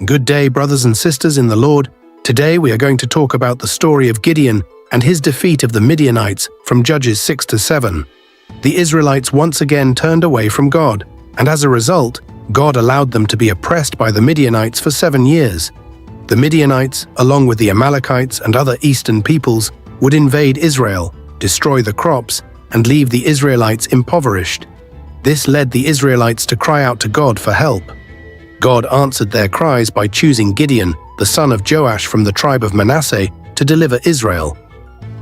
Good day, brothers and sisters in the Lord. Today we are going to talk about the story of Gideon and his defeat of the Midianites from Judges 6-7. The Israelites once again turned away from God, and as a result, God allowed them to be oppressed by the Midianites for 7 years. The Midianites, along with the Amalekites and other eastern peoples, would invade Israel, destroy the crops, and leave the Israelites impoverished. This led the Israelites to cry out to God for help. God answered their cries by choosing Gideon, the son of Joash from the tribe of Manasseh, to deliver Israel.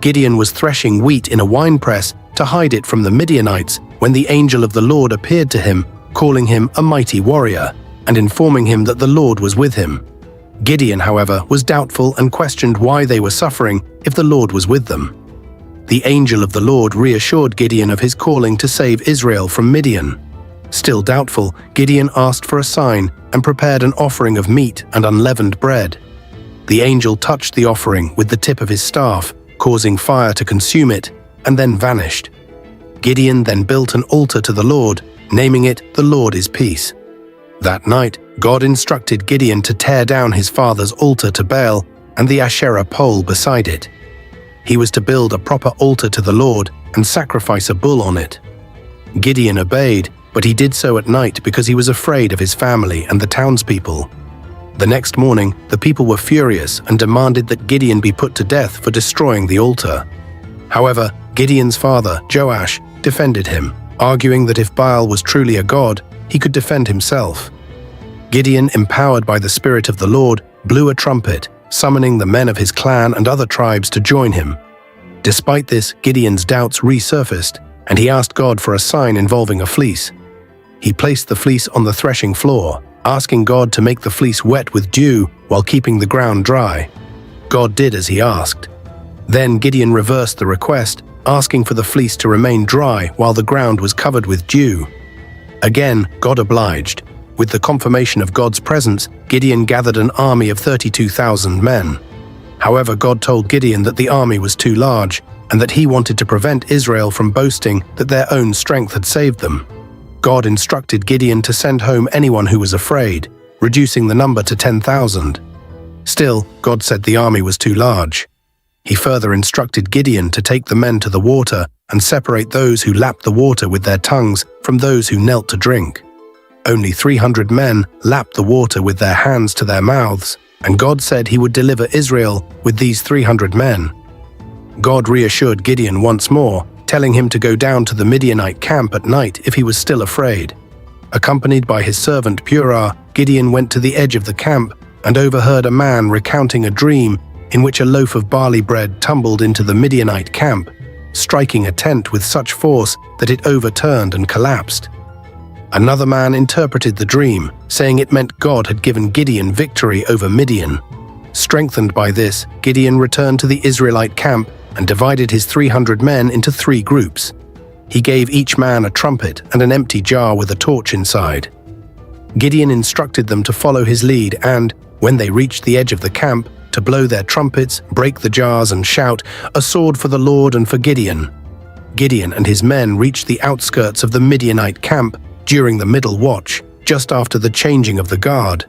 Gideon was threshing wheat in a winepress to hide it from the Midianites when the angel of the Lord appeared to him, calling him a mighty warrior, and informing him that the Lord was with him. Gideon, however, was doubtful and questioned why they were suffering if the Lord was with them. The angel of the Lord reassured Gideon of his calling to save Israel from Midian. Still doubtful, Gideon asked for a sign and prepared an offering of meat and unleavened bread. The angel touched the offering with the tip of his staff, causing fire to consume it, and then vanished. Gideon then built an altar to the Lord, naming it "The Lord is Peace." That night, God instructed Gideon to tear down his father's altar to Baal and the Asherah pole beside it. He was to build a proper altar to the Lord and sacrifice a bull on it. Gideon obeyed, but he did so at night because he was afraid of his family and the townspeople. The next morning, the people were furious and demanded that Gideon be put to death for destroying the altar. However, Gideon's father, Joash, defended him, arguing that if Baal was truly a god, he could defend himself. Gideon, empowered by the Spirit of the Lord, blew a trumpet, summoning the men of his clan and other tribes to join him. Despite this, Gideon's doubts resurfaced, and he asked God for a sign involving a fleece. He placed the fleece on the threshing floor, asking God to make the fleece wet with dew while keeping the ground dry. God did as he asked. Then Gideon reversed the request, asking for the fleece to remain dry while the ground was covered with dew. Again, God obliged. With the confirmation of God's presence, Gideon gathered an army of 32,000 men. However, God told Gideon that the army was too large and that he wanted to prevent Israel from boasting that their own strength had saved them. God instructed Gideon to send home anyone who was afraid, reducing the number to 10,000. Still, God said the army was too large. He further instructed Gideon to take the men to the water and separate those who lapped the water with their tongues from those who knelt to drink. Only 300 men lapped the water with their hands to their mouths, and God said he would deliver Israel with these 300 men. God reassured Gideon once more, telling him to go down to the Midianite camp at night if he was still afraid. Accompanied by his servant Purah, Gideon went to the edge of the camp and overheard a man recounting a dream in which a loaf of barley bread tumbled into the Midianite camp, striking a tent with such force that it overturned and collapsed. Another man interpreted the dream, saying it meant God had given Gideon victory over Midian. Strengthened by this, Gideon returned to the Israelite camp and divided his 300 men into 3 groups. He gave each man a trumpet and an empty jar with a torch inside. Gideon instructed them to follow his lead and, when they reached the edge of the camp, to blow their trumpets, break the jars and shout, "A sword for the Lord and for Gideon." Gideon and his men reached the outskirts of the Midianite camp during the middle watch, just after the changing of the guard.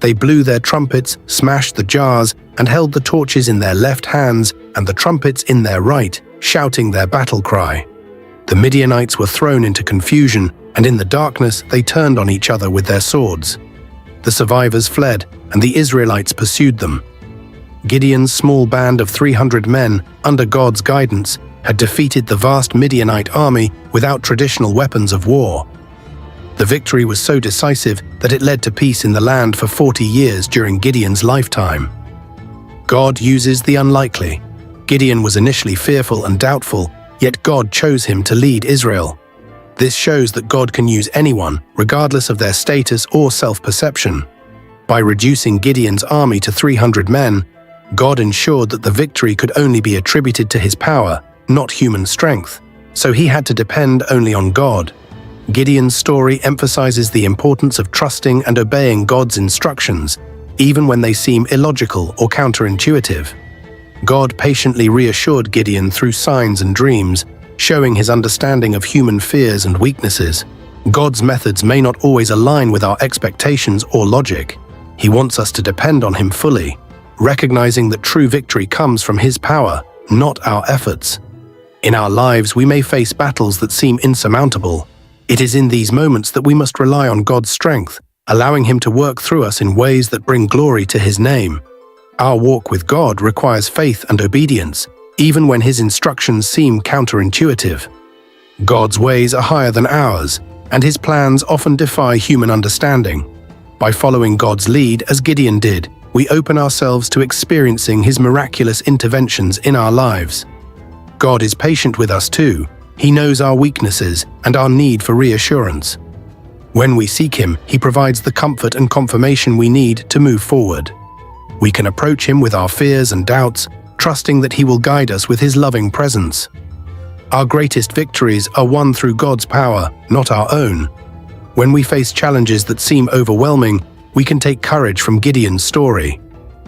They blew their trumpets, smashed the jars, and held the torches in their left hands and the trumpets in their right, shouting their battle cry. The Midianites were thrown into confusion, and in the darkness they turned on each other with their swords. The survivors fled, and the Israelites pursued them. Gideon's small band of 300 men, under God's guidance, had defeated the vast Midianite army without traditional weapons of war. The victory was so decisive that it led to peace in the land for 40 years during Gideon's lifetime. God uses the unlikely. Gideon was initially fearful and doubtful, yet God chose him to lead Israel. This shows that God can use anyone, regardless of their status or self-perception. By reducing Gideon's army to 300 men, God ensured that the victory could only be attributed to his power, not human strength, so he had to depend only on God. Gideon's story emphasizes the importance of trusting and obeying God's instructions, even when they seem illogical or counterintuitive. God patiently reassured Gideon through signs and dreams, showing his understanding of human fears and weaknesses. God's methods may not always align with our expectations or logic, He wants us to depend on Him fully, recognizing that true victory comes from His power, not our efforts. In our lives, we may face battles that seem insurmountable. It is in these moments that we must rely on God's strength, allowing Him to work through us in ways that bring glory to His name. Our walk with God requires faith and obedience, even when His instructions seem counterintuitive. God's ways are higher than ours, and His plans often defy human understanding. By following God's lead, as Gideon did, we open ourselves to experiencing His miraculous interventions in our lives. God is patient with us too. He knows our weaknesses and our need for reassurance. When we seek Him, He provides the comfort and confirmation we need to move forward. We can approach Him with our fears and doubts, trusting that He will guide us with His loving presence. Our greatest victories are won through God's power, not our own. When we face challenges that seem overwhelming, we can take courage from Gideon's story.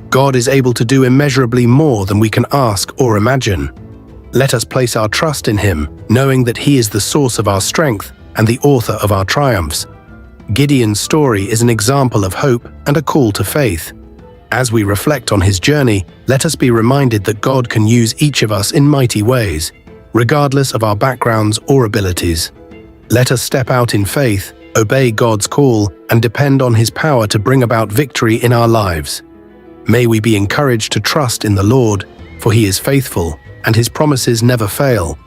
God is able to do immeasurably more than we can ask or imagine. Let us place our trust in Him, knowing that He is the source of our strength and the author of our triumphs. Gideon's story is an example of hope and a call to faith. As we reflect on his journey, let us be reminded that God can use each of us in mighty ways, regardless of our backgrounds or abilities. Let us step out in faith, obey God's call, and depend on His power to bring about victory in our lives. May we be encouraged to trust in the Lord, for He is faithful, and His promises never fail.